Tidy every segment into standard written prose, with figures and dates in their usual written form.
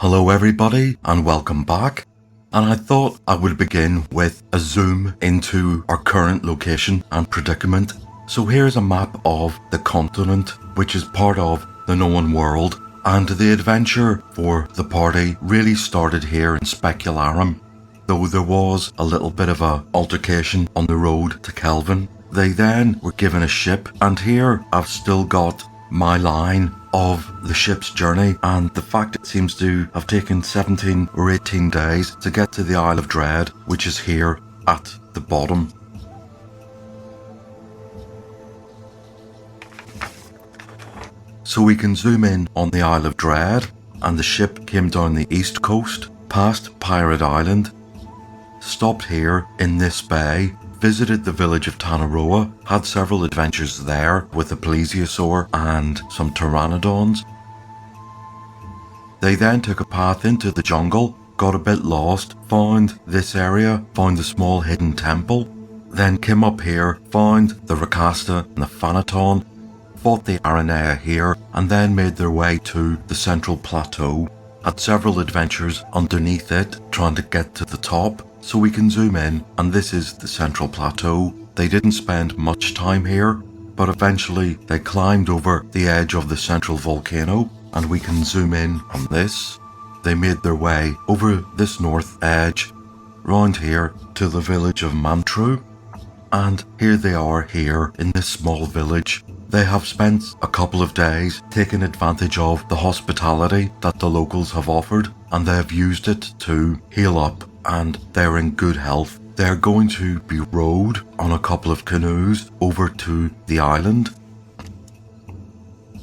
Hello everybody and welcome back. And I thought I would begin with a zoom into our current location and predicament. So here's a map of the continent, which is part of the known world, and the adventure for the party really started here in Specularum, though there was a little bit of a altercation on the road to Kelvin. They then were given a ship, and here I've still got my line of the ship's journey, and the fact it seems to have taken 17 or 18 days to get to the Isle of Dread, which is here at the bottom. So we can zoom in on the Isle of Dread, and the ship came down the east coast, past Pirate Island, stopped here in this bay, visited the village of Tanaroa, had several adventures there with a plesiosaur and some pteranodons. They then took a path into the jungle, got a bit lost, found this area, found the small hidden temple, then came up here, found the Rakasta and the Thanaton, fought the Aranea here, and then made their way to the central plateau. Had several adventures underneath it, trying to get to the top. So we can zoom in, and this is the central plateau. They didn't spend much time here, but eventually they climbed over the edge of the central volcano, and we can zoom in on this. They made their way over this north edge, round here to the village of Mantru, and here they are here in this small village. They have spent a couple of days taking advantage of the hospitality that the locals have offered, and they have used it to heal up, and they're in good health. They're going to be rowed on a couple of canoes over to the island.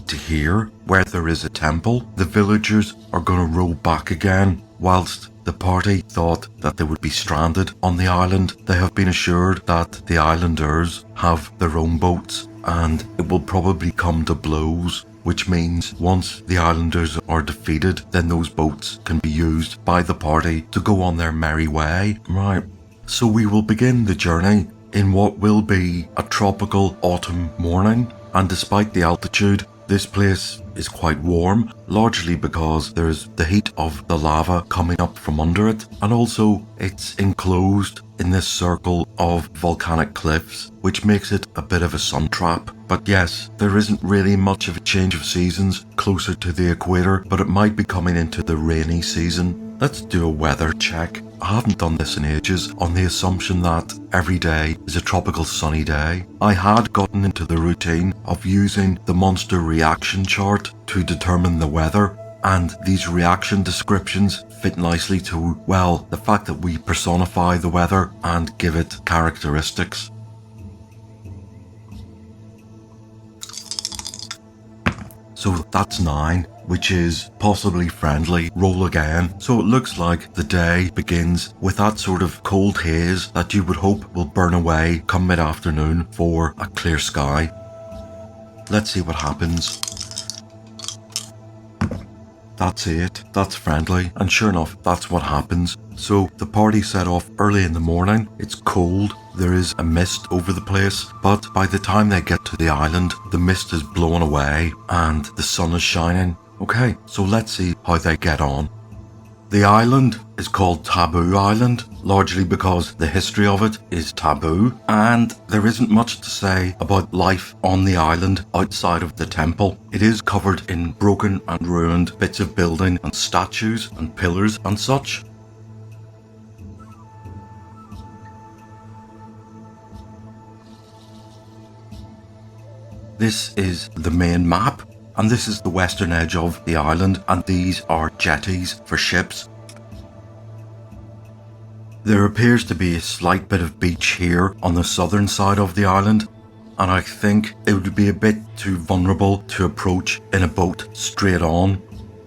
To here, where there is a temple, the villagers are going to row back again. Whilst the party thought that they would be stranded on the island, they have been assured that the islanders have their own boats, and it will probably come to blows, which means once the islanders are defeated, then those boats can be used by the party to go on their merry way. Right, so we will begin the journey in what will be a tropical autumn morning, and despite the altitude, this place is quite warm, largely because there's the heat of the lava coming up from under it, and also it's enclosed in this circle of volcanic cliffs, which makes it a bit of a sun trap. But yes, there isn't really much of a change of seasons closer to the equator, but it might be coming into the rainy season. Let's do a weather check. I haven't done this in ages, on the assumption that every day is a tropical sunny day. I had gotten into the routine of using the monster reaction chart to determine the weather, and these reaction descriptions fit nicely to, well, the fact that we personify the weather and give it characteristics. So that's 9, which is possibly friendly. Roll again. So it looks like the day begins with that sort of cold haze that you would hope will burn away come mid-afternoon for a clear sky. Let's see what happens. That's 8, that's friendly, and sure enough, that's what happens. So the party set off early in the morning. It's cold, there is a mist over the place, but by the time they get to the island, the mist is blown away and the sun is shining. Okay, so let's see how they get on. The island is called Taboo Island, largely because the history of it is taboo, and there isn't much to say about life on the island outside of the temple. It is covered in broken and ruined bits of building and statues and pillars and such. This is the main map, and this is the western edge of the island, and these are jetties for ships. There appears to be a slight bit of beach here on the southern side of the island, and I think it would be a bit too vulnerable to approach in a boat straight on.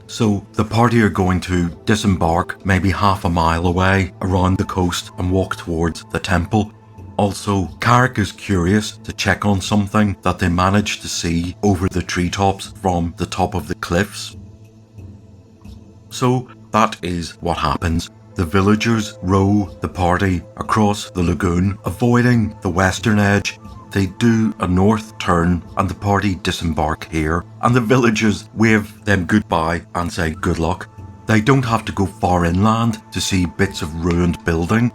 So the party are going to disembark maybe half a mile away around the coast and walk towards the temple. Also, Carrick is curious to check on something that they managed to see over the treetops from the top of the cliffs. So that is what happens. The villagers row the party across the lagoon, avoiding the western edge. They do a north turn and the party disembark here, and the villagers wave them goodbye and say good luck. They don't have to go far inland to see bits of ruined building.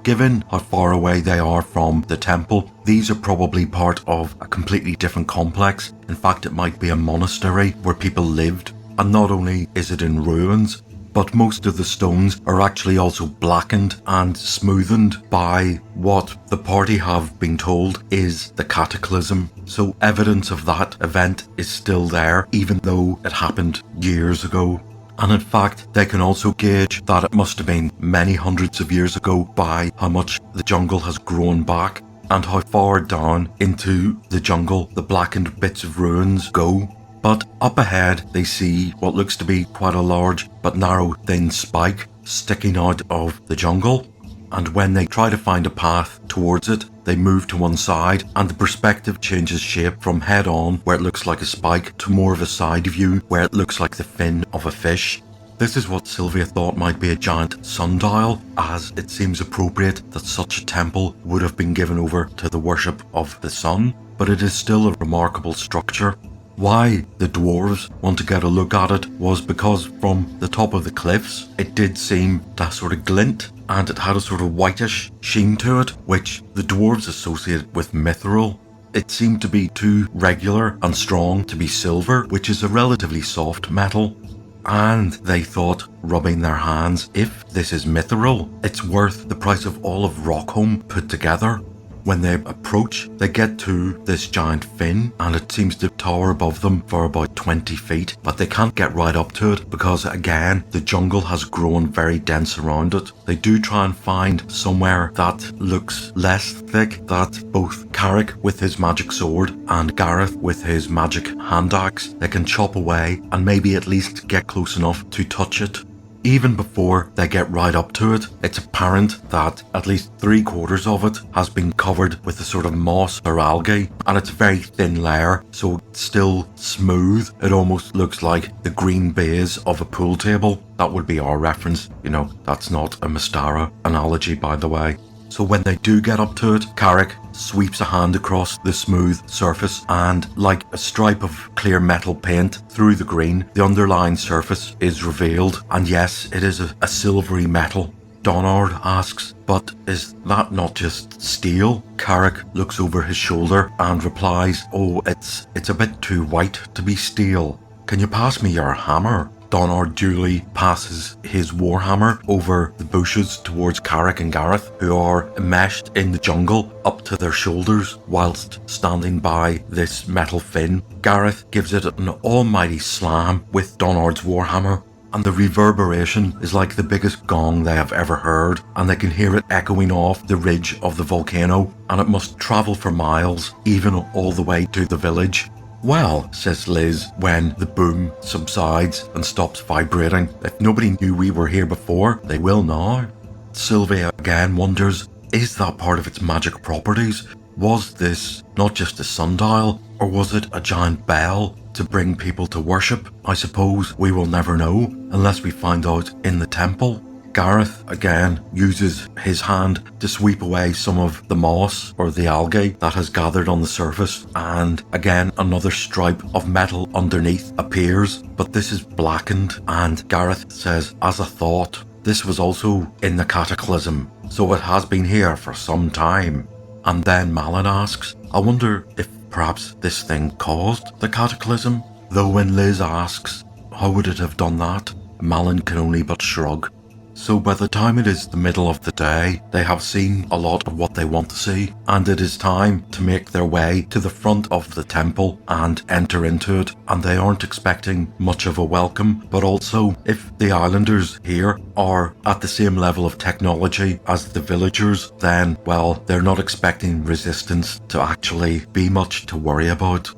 Given how far away they are from the temple, these are probably part of a completely different complex. In fact, it might be a monastery where people lived. And not only is it in ruins, but most of the stones are actually also blackened and smoothened by what the party have been told is the cataclysm. So evidence of that event is still there, even though it happened years ago. And in fact, they can also gauge that it must have been many hundreds of years ago by how much the jungle has grown back and how far down into the jungle the blackened bits of ruins go. But up ahead, they see what looks to be quite a large but narrow thin spike sticking out of the jungle. And when they try to find a path towards it, they move to one side and the perspective changes shape from head on, where it looks like a spike, to more of a side view where it looks like the fin of a fish. This is what Sylvia thought might be a giant sundial, as it seems appropriate that such a temple would have been given over to the worship of the sun, but it is still a remarkable structure. Why the dwarves want to get a look at it was because from the top of the cliffs it did seem to sort of glint, and it had a sort of whitish sheen to it, which the dwarves associated with mithril. It seemed to be too regular and strong to be silver, which is a relatively soft metal. And they thought, rubbing their hands, if this is mithril, it's worth the price of all of Rockholm put together. When they approach, they get to this giant fin, and it seems to tower above them for about 20 feet, but they can't get right up to it because, again, the jungle has grown very dense around it. They do try and find somewhere that looks less thick, that both Carrick with his magic sword and Gareth with his magic hand axe, they can chop away and maybe at least get close enough to touch it. Even before they get right up to it, it's apparent that at least 3/4 of it has been covered with a sort of moss or algae, and it's a very thin layer, so it's still smooth. It almost looks like the green baize of a pool table. That would be our reference. You know, that's not a Mystara analogy, by the way. So when they do get up to it, Carrick sweeps a hand across the smooth surface, and like a stripe of clear metal paint through the green, the underlying surface is revealed. And yes, it is a silvery metal. Donard asks, but is that not just steel? Carrick looks over his shoulder and replies, oh, it's a bit too white to be steel. Can you pass me your hammer? Donard duly passes his warhammer over the bushes towards Carrick and Gareth, who are enmeshed in the jungle up to their shoulders whilst standing by this metal fin. Gareth gives it an almighty slam with Donard's warhammer, and the reverberation is like the biggest gong they have ever heard, and they can hear it echoing off the ridge of the volcano, and it must travel for miles, even all the way to the village. Well, says Liz when the boom subsides and stops vibrating, if nobody knew we were here before, they will now. Sylvia again wonders, is that part of its magic properties? Was this not just a sundial, or was it a giant bell to bring people to worship? I suppose we will never know unless we find out in the temple. Gareth again uses his hand to sweep away some of the moss or the algae that has gathered on the surface, and again another stripe of metal underneath appears, but this is blackened, and Gareth says, as a thought, this was also in the cataclysm, so it has been here for some time. And then Malin asks, I wonder if perhaps this thing caused the cataclysm? Though when Liz asks, how would it have done that? Malin can only but shrug. So by the time it is the middle of the day, they have seen a lot of what they want to see, and it is time to make their way to the front of the temple and enter into it, and they aren't expecting much of a welcome, but also if the islanders here are at the same level of technology as the villagers, then, well, they're not expecting resistance to actually be much to worry about.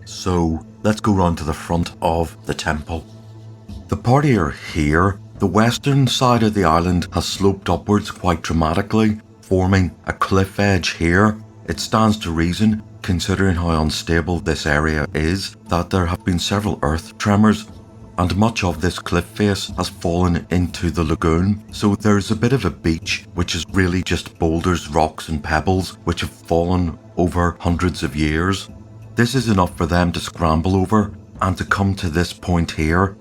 So let's go round to the front of the temple. The party are here. The western side of the island has sloped upwards quite dramatically, forming a cliff edge here. It stands to reason, considering how unstable this area is, that there have been several earth tremors, and much of this cliff face has fallen into the lagoon, so there's a bit of a beach which is really just boulders, rocks and pebbles which have fallen over hundreds of years. This is enough for them to scramble over and to come to this point here.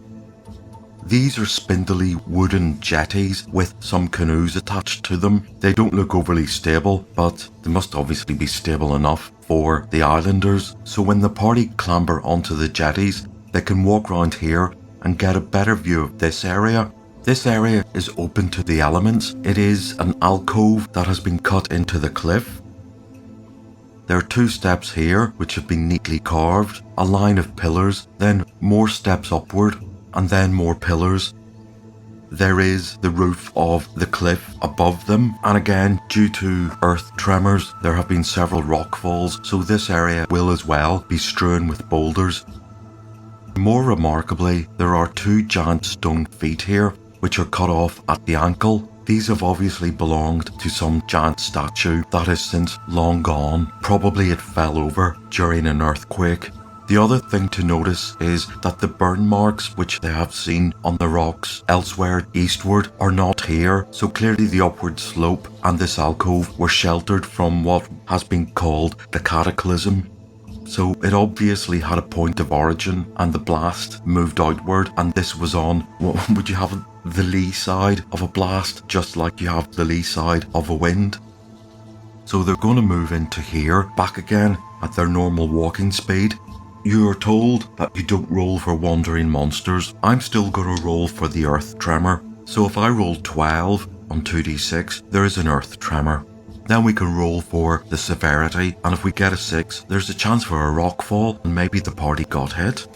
These are spindly wooden jetties with some canoes attached to them. They don't look overly stable, but they must obviously be stable enough for the islanders. So when the party clamber onto the jetties, they can walk around here and get a better view of this area. This area is open to the elements. It is an alcove that has been cut into the cliff. There are 2 steps here which have been neatly carved, a line of pillars, then more steps upward, and then more pillars. There is the roof of the cliff above them, and again, due to earth tremors, there have been several rock falls, so this area will as well be strewn with boulders. More remarkably, there are 2 giant stone feet here, which are cut off at the ankle. These have obviously belonged to some giant statue that is since long gone. Probably it fell over during an earthquake. The other thing to notice is that the burn marks which they have seen on the rocks elsewhere eastward are not here, so clearly the upward slope and this alcove were sheltered from what has been called the cataclysm. So it obviously had a point of origin and the blast moved outward, and this was on, what would you have, the lee side of a blast, just like you have the lee side of a wind. So they're going to move into here, back again at their normal walking speed. You are told that you don't roll for wandering monsters. I'm still going to roll for the earth tremor. So if I roll 12 on 2d6, there is an earth tremor. Then we can roll for the severity, and if we get a 6, there's a chance for a rock fall, and maybe the party got hit.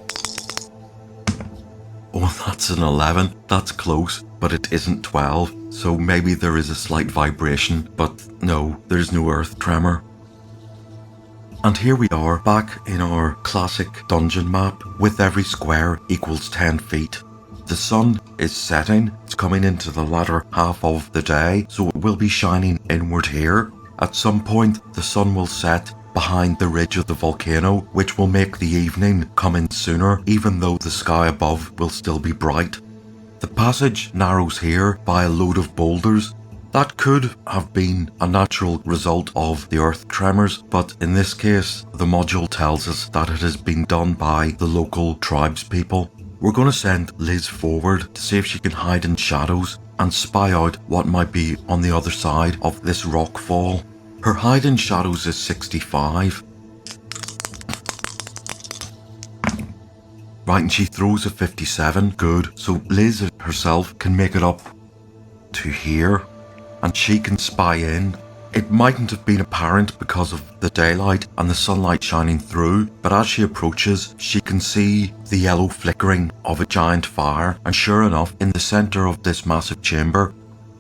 Oh, that's an 11. That's close, but it isn't 12, so maybe there is a slight vibration, but no, there's no earth tremor. And here we are, back in our classic dungeon map, with every square equals 10 feet. The sun is setting, it's coming into the latter half of the day, so it will be shining inward here. At some point, the sun will set behind the ridge of the volcano, which will make the evening come in sooner, even though the sky above will still be bright. The passage narrows here by a load of boulders. That could have been a natural result of the earth tremors, but in this case, the module tells us that it has been done by the local tribespeople. We're going to send Liz forward to see if she can hide in shadows and spy out what might be on the other side of this rock fall. Her hide in shadows is 65. Right, and she throws a 57. Good. So Liz herself can make it up to here, and she can spy in. It mightn't have been apparent because of the daylight and the sunlight shining through, but as she approaches, she can see the yellow flickering of a giant fire, and sure enough, in the centre of this massive chamber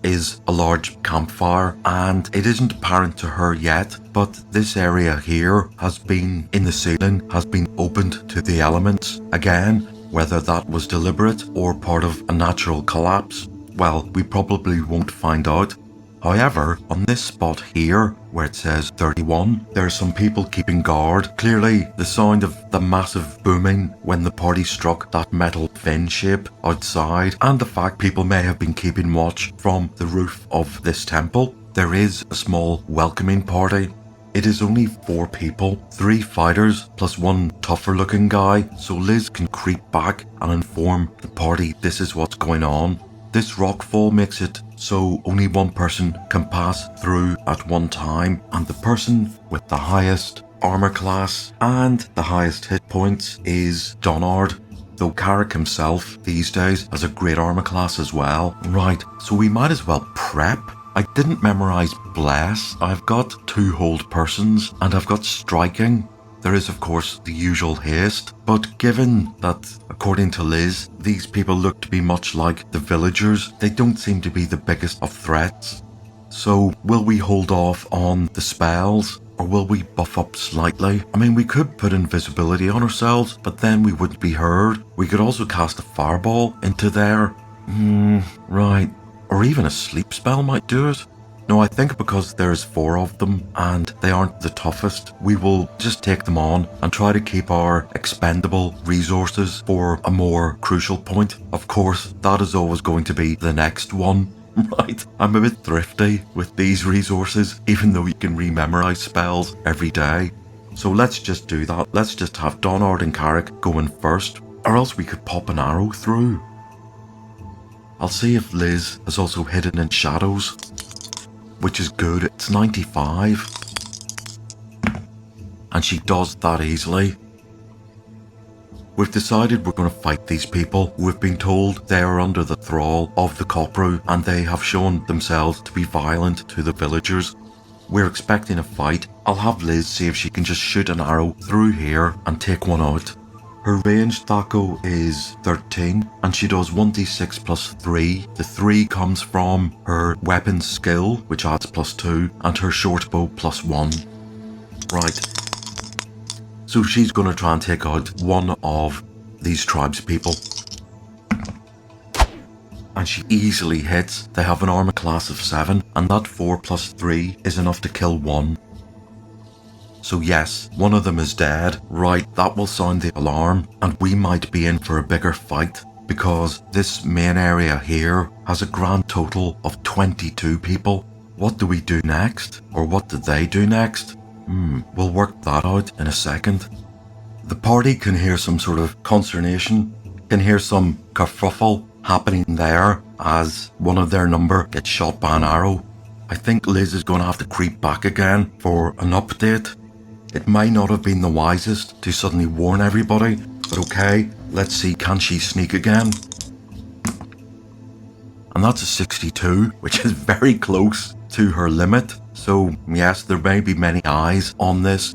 is a large campfire, and it isn't apparent to her yet, but this area here has been, in the ceiling, has been opened to the elements. Again, whether that was deliberate or part of a natural collapse, well, we probably won't find out. However, on this spot here, where it says 31, there are some people keeping guard. Clearly, the sound of the massive booming when the party struck that metal fin shape outside, and the fact people may have been keeping watch from the roof of this temple. There is a small welcoming party. It is only 4 people, 3 fighters plus 1 tougher looking guy, so Liz can creep back and inform the party this is what's going on. This rockfall makes it so only one person can pass through at one time, and the person with the highest armor class and the highest hit points is Donard, though Carrick himself these days has a great armor class as well. Right, so we might as well prep. I didn't memorize Bless. I've got 2 hold persons and I've got striking. There is of course the usual haste, but given that, according to Liz, these people look to be much like the villagers, they don't seem to be the biggest of threats. So will we hold off on the spells, or will we buff up slightly? I mean, we could put invisibility on ourselves, but then we wouldn't be heard. We could also cast a fireball into there. Right. Or even a sleep spell might do it. No, I think because there's 4 of them and they aren't the toughest, we will just take them on and try to keep our expendable resources for a more crucial point. Of course, that is always going to be the next one. Right, I'm a bit thrifty with these resources, even though you can rememorize spells every day. So let's just do that. Let's just have Donard and Carrick going first, or else we could pop an arrow through. I'll see if Liz has also hidden in shadows, which is good. It's 95. And she does that easily. We've decided we're going to fight these people. We've been told they are under the thrall of the Copru and they have shown themselves to be violent to the villagers. We're expecting a fight. I'll have Liz see if she can just shoot an arrow through here and take one out. Her ranged Thaco is 13 and she does 1d6 plus 3. The 3 comes from her weapon skill, which adds plus 2, and her short bow plus 1. Right. So she's going to try and take out one of these tribes people. And she easily hits. They have an armor class of 7 and that 4 plus 3 is enough to kill one. So yes, one of them is dead. Right, that will sound the alarm and we might be in for a bigger fight because this main area here has a grand total of 22 people. What do we do next? Or what did they do next? We'll work that out in a second. The party can hear some sort of consternation, can hear some kerfuffle happening there as one of their number gets shot by an arrow. I think Liz is going to have to creep back again for an update. It may not have been the wisest to suddenly warn everybody, but okay, let's see, can she sneak again? And that's a 62, which is very close to her limit. So yes, there may be many eyes on this,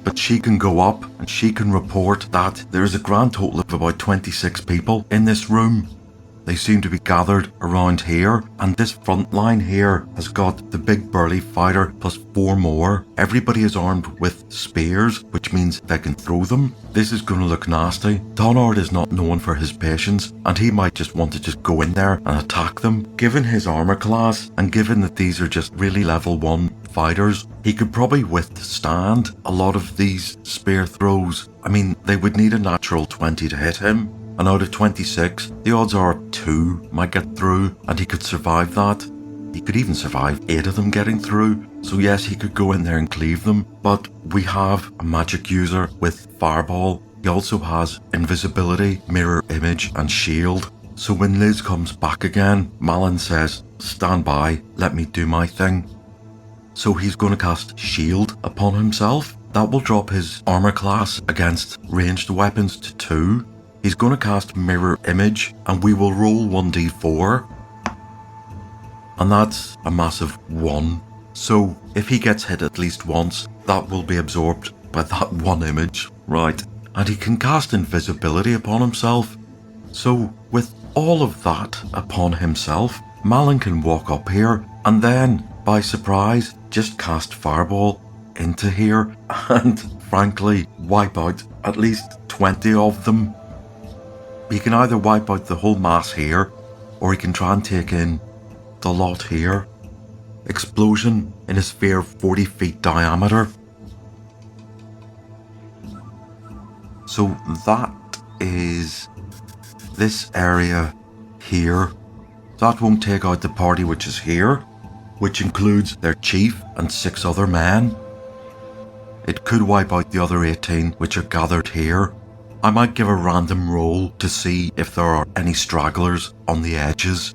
but she can go up and she can report that there is a grand total of about 26 people in this room. They seem to be gathered around here, and this front line here has got the big burly fighter plus 4 more. Everybody is armed with spears, which means they can throw them. This is going to look nasty. Tonard is not known for his patience, and he might just want to just go in there and attack them. Given his armor class, and given that these are just really level 1 fighters, he could probably withstand a lot of these spear throws. I mean, they would need a natural 20 to hit him. And out of 26, the odds are 2 might get through, and he could survive that. He could even survive 8 of them getting through. So yes, he could go in there and cleave them. But we have a magic user with Fireball. He also has invisibility, mirror image, and shield. So when Liz comes back again, Malin says, "Stand by, let me do my thing." So he's going to cast shield upon himself. That will drop his armor class against ranged weapons to 2. He's going to cast mirror image and we will roll 1d4. And that's a massive 1. So if he gets hit at least once, that will be absorbed by that one image. Right. And he can cast invisibility upon himself. So with all of that upon himself, Malin can walk up here and then, by surprise, just cast Fireball into here and frankly wipe out at least 20 of them. He can either wipe out the whole mass here, or he can try and take in the lot here. Explosion in a sphere 40 feet diameter. So that is this area here. That won't take out the party which is here, which includes their chief and 6 other men. It could wipe out the other 18 which are gathered here. I might give a random roll to see if there are any stragglers on the edges.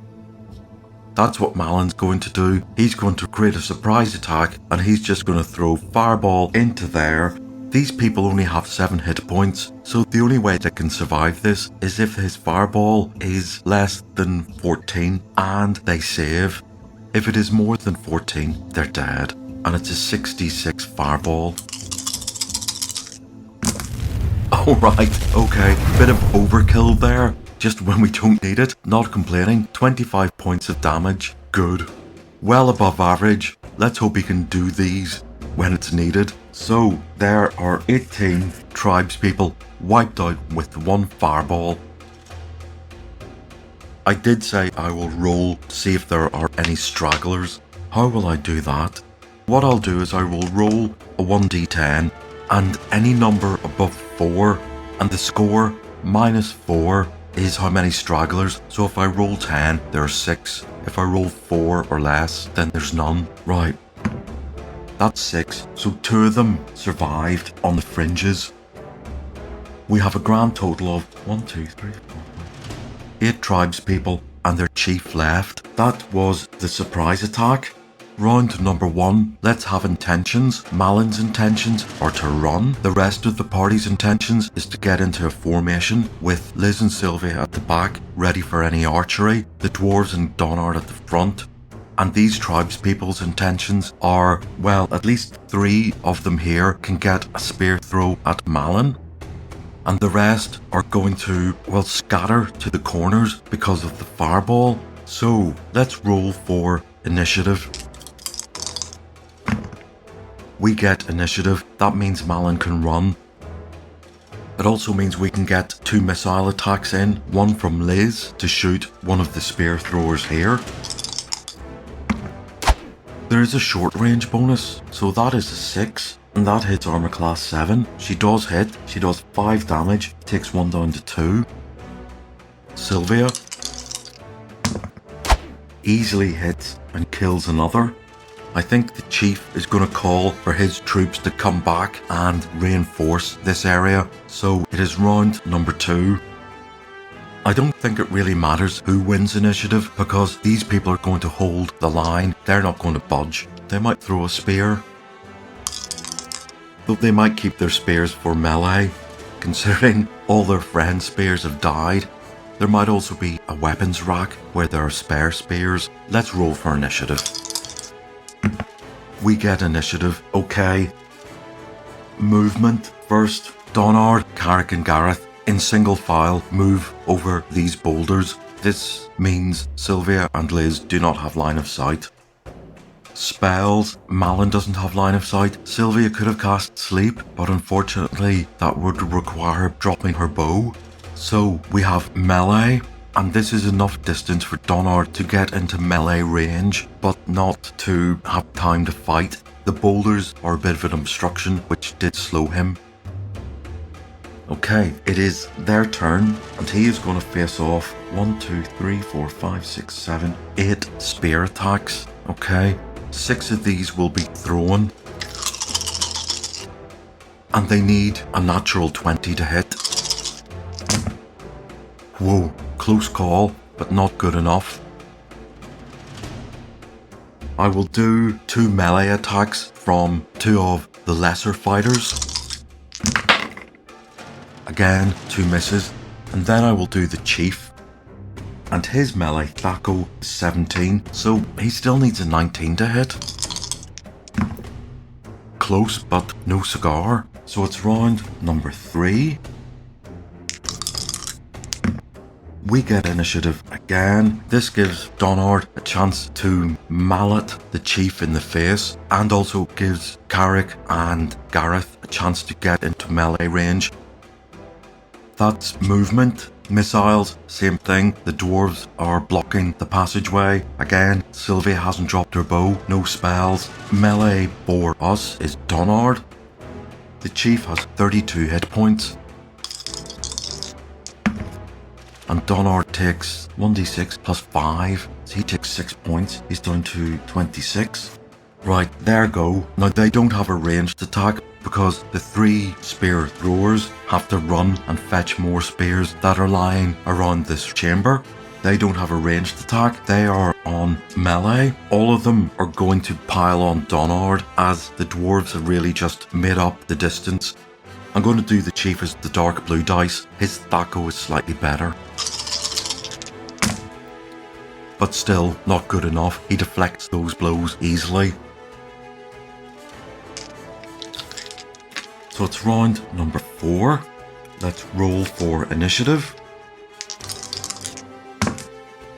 That's what Malin's going to do. He's going to create a surprise attack and he's just going to throw Fireball into there. These people only have 7 hit points, so the only way they can survive this is if his Fireball is less than 14 and they save. If it is more than 14, they're dead. And it's a 66 Fireball. Alright, okay, bit of overkill there, just when we don't need it, not complaining. 25 points of damage, good. Well above average. Let's hope he can do these when it's needed. So, there are 18 tribespeople wiped out with 1 Fireball. I did say I will roll to see if there are any stragglers. How will I do that? What I'll do is I will roll a 1d10 and any number above 4, and the score minus 4 is how many stragglers. So if I roll 10, there are 6. If I roll 4 or less, then there's none. Right, that's 6. So 2 of them survived on the fringes. We have a grand total of 1, 2, 3, 4, 5. 8 tribespeople and their chief left. That was the surprise attack. Round number 1, let's have intentions. Malin's intentions are to run. The rest of the party's intentions is to get into a formation with Liz and Sylvia at the back, ready for any archery, the dwarves and Donard at the front. And these tribespeople's intentions are, well, at least 3 of them here can get a spear throw at Malin. And the rest are going to, well, scatter to the corners because of the fireball. So let's roll for initiative. We get initiative. That means Malin can run. It also means we can get 2 missile attacks in, one from Liz to shoot one of the spear throwers here. There is a short range bonus, so that is a 6, and that hits armor class 7. She does hit, she does 5 damage, takes 1 down to 2. Sylvia easily hits and kills another. I think the chief is going to call for his troops to come back and reinforce this area, so it is round number 2. I don't think it really matters who wins initiative because these people are going to hold the line. They're not going to budge. They might throw a spear, though they might keep their spears for melee, considering all their friends' spears have died. There might also be a weapons rack where there are spare spears. Let's roll for initiative. We get initiative. Okay. Movement. First, Donard, Carrick and Gareth in single file move over these boulders. This means Sylvia and Liz do not have line of sight. Spells. Malin doesn't have line of sight. Sylvia could have cast sleep, but unfortunately that would require dropping her bow. So we have melee, and this is enough distance for Donard to get into melee range, but not to have time to fight. The boulders are a bit of an obstruction, which did slow him. Okay, it is their turn, and he is going to face off 1, 2, 3, 4, 5, 6, 7, 8 spear attacks. Okay, 6 of these will be thrown, and they need a natural 20 to hit. Whoa, close call, but not good enough. I will do 2 melee attacks from 2 of the lesser fighters. Again, 2 misses, and then I will do the chief. And his melee Thaco is 17, so he still needs a 19 to hit. Close, but no cigar. So it's round number 3. We get initiative again. This gives Donard a chance to mallet the chief in the face, and also gives Carrick and Gareth a chance to get into melee range. That's movement. Missiles, same thing. The dwarves are blocking the passageway. Again, Sylvia hasn't dropped her bow. No spells. Melee for us is Donard. The chief has 32 hit points. And Donard takes 1d6 plus 5, so he takes 6 points. He's down to 26. Right, there go. Now they don't have a ranged attack because the 3 spear throwers have to run and fetch more spears that are lying around this chamber. They don't have a ranged attack. They are on melee. All of them are going to pile on Donard as the dwarves have really just made up the distance. I'm going to do the chief as the dark blue dice. His Thaco is slightly better, but still not good enough. He deflects those blows easily. So it's round number 4. Let's roll for initiative.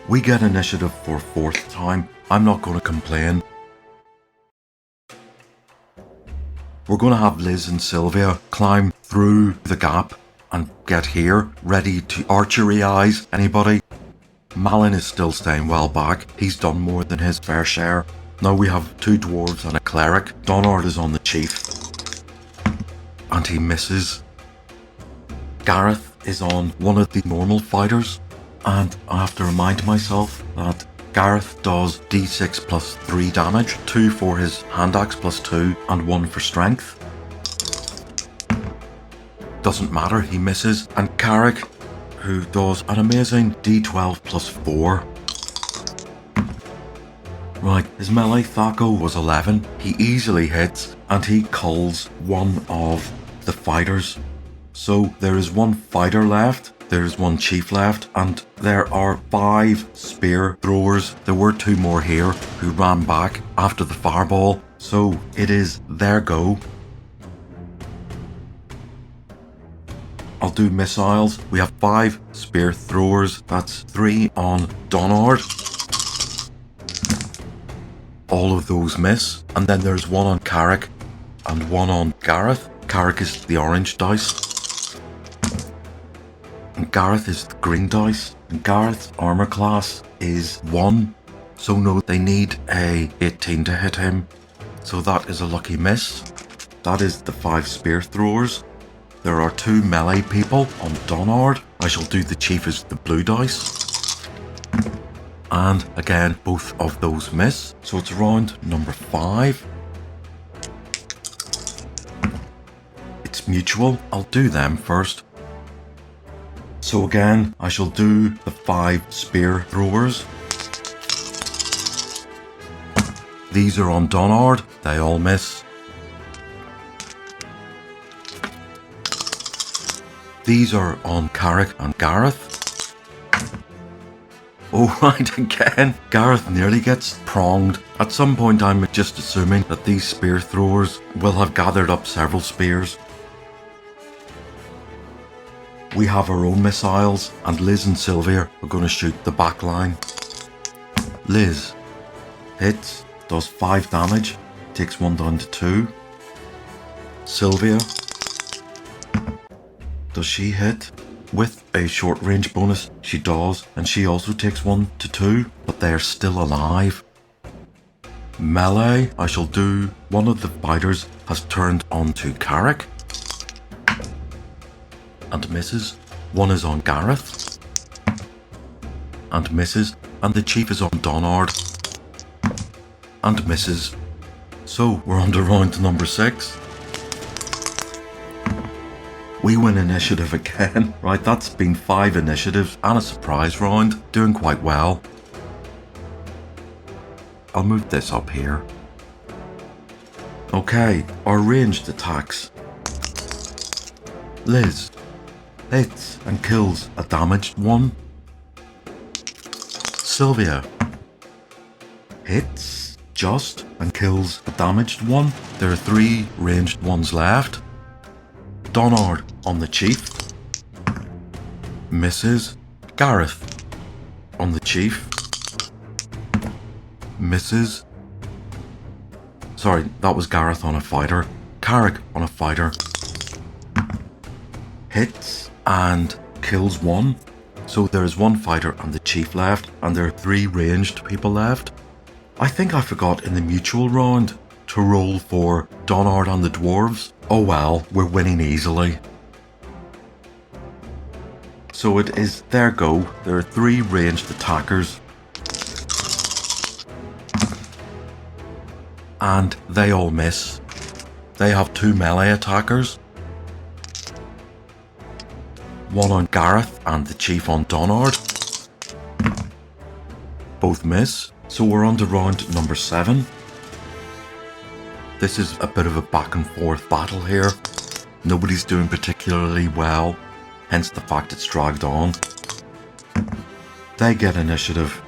We get initiative for 4th time. I'm not going to complain. We're going to have Liz and Sylvia climb through the gap and get here, ready to archery eyes anybody. Malin is still staying well back. He's done more than his fair share. Now we have 2 dwarves and a cleric. Donard is on the chief, and he misses. Gareth is on one of the normal fighters, and I have to remind myself that Gareth does d6 plus 3 damage, 2 for his hand axe plus 2, and 1 for strength. Doesn't matter, he misses. And Carrick, who does an amazing D12 plus 4. Right, his melee Thaco was 11. He easily hits and he culls one of the fighters. So there is one fighter left, there is one chief left, and there are 5 spear throwers. There were 2 more here who ran back after the fireball. So it is their go. I'll do missiles. We have 5 spear throwers. That's 3 on Donard. All of those miss. And then there's 1 on Carrick and 1 on Gareth. Carrick is the orange dice. And Gareth is the green dice. And Gareth's armor class is 1. So no, they need a 18 to hit him. So that is a lucky miss. That is the 5 spear throwers. There are 2 melee people on Donard. I shall do the chief as the blue dice. And again, both of those miss. So it's round number 5. It's mutual. I'll do them first. So again, I shall do the 5 spear throwers. These are on Donard. They all miss. These are on Carrick and Gareth. Oh, right, again. Gareth nearly gets pronged. At some point, I'm just assuming that these spear throwers will have gathered up several spears. We have our own missiles, and Liz and Sylvia are going to shoot the back line. Liz hits, does 5 damage, takes 1 down to 2. Sylvia, does she hit? With a short range bonus, she does, and she also takes 1 to 2, but they are still alive. Melee, I shall do. One of the fighters has turned onto Carrick and misses. 1 is on Gareth and misses, and the chief is on Donard and misses. So we're on to round number 6. We win initiative again. Right, that's been 5 initiatives and a surprise round. Doing quite well. I'll move this up here. Okay, our ranged attacks. Liz hits and kills a damaged one. Sylvia hits just and kills a damaged one. There are 3 ranged ones left. Donard on the chief. Misses. Gareth on the chief. Misses. Sorry, that was Gareth on a fighter. Carrick on a fighter. Hits and kills 1. So there is 1 fighter and the chief left, and there are 3 ranged people left. I think I forgot in the mutual round to roll for Donard and the dwarves. Oh well, we're winning easily. So it is their go. There are 3 ranged attackers. And they all miss. They have 2 melee attackers. 1 on Gareth and the chief on Donard. Both miss. So we're on to round number 7. This is a bit of a back and forth battle here. Nobody's doing particularly well, hence the fact it's dragged on. They get initiative.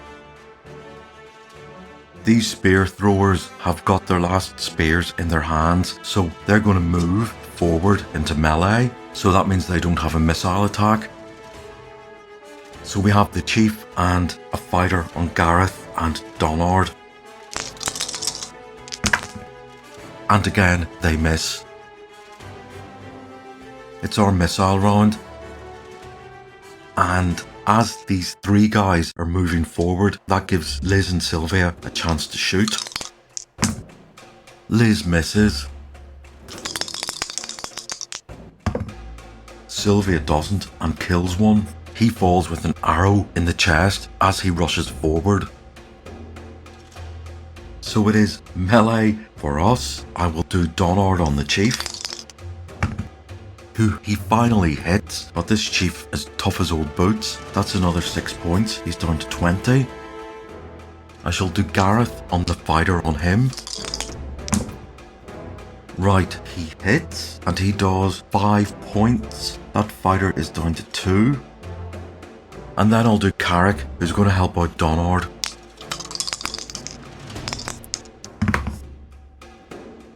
These spear throwers have got their last spears in their hands, so they're going to move forward into melee, so that means they don't have a missile attack. So we have the chief and a fighter on Gareth and Donard. And again, they miss. It's our missile round. And as these 3 guys are moving forward, that gives Liz and Sylvia a chance to shoot. Liz misses. Sylvia doesn't and kills 1. He falls with an arrow in the chest as he rushes forward. So it is melee for us. I will do Donard on the chief. who he finally hits. But this chief is tough as old boots. That's another 6 points. He's down to 20. I shall do Gareth on the fighter on him. Right, he hits and he does 5 points. That fighter is down to 2. And then I'll do Carrick, who's going to help out Donard.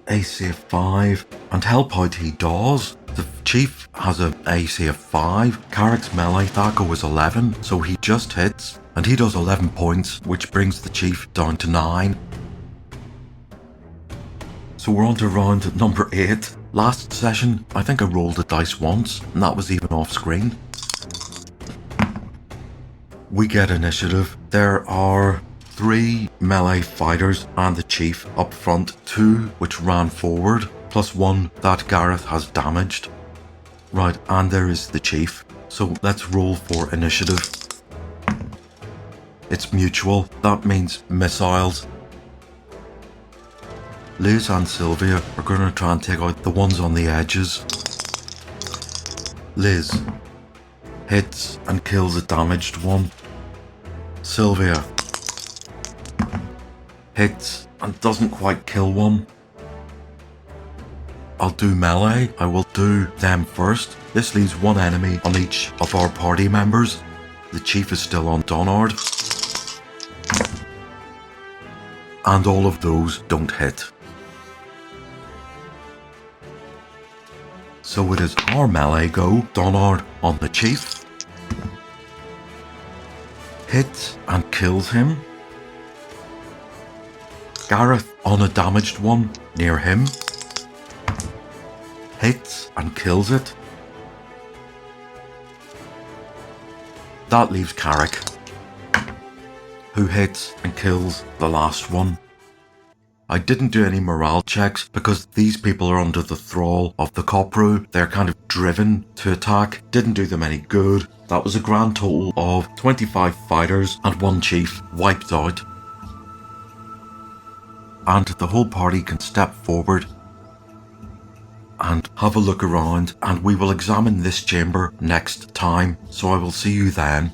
AC of 5, and help out he does. The chief has an AC of 5. Carrick's melee THAC0 was 11, so he just hits, and he does 11 points, which brings the chief down to 9. So we're on to round number 8. Last session, I think I rolled the dice once, and that was even off screen. We get initiative. There are 3 melee fighters and the chief up front, 2 which ran forward, plus 1 that Gareth has damaged. Right, and there is the chief. So let's roll for initiative. It's mutual, that means missiles. Liz and Sylvia are going to try and take out the ones on the edges. Liz hits and kills a damaged one. Sylvia hits and doesn't quite kill one. I'll do melee. I will do them first. This leaves 1 enemy on each of our party members. The chief is still on Donard. And all of those don't hit. So it is our melee go. Donard on the chief. Hits and kills him. Gareth on a damaged one near him. Hits and kills it. That leaves Carrick, who hits and kills the last one. I didn't do any morale checks because these people are under the thrall of the Copru. They're kind of driven to attack. Didn't do them any good. That was a grand total of 25 fighters and 1 chief wiped out. And the whole party can step forward and have a look around, and we will examine this chamber next time. So I will see you then.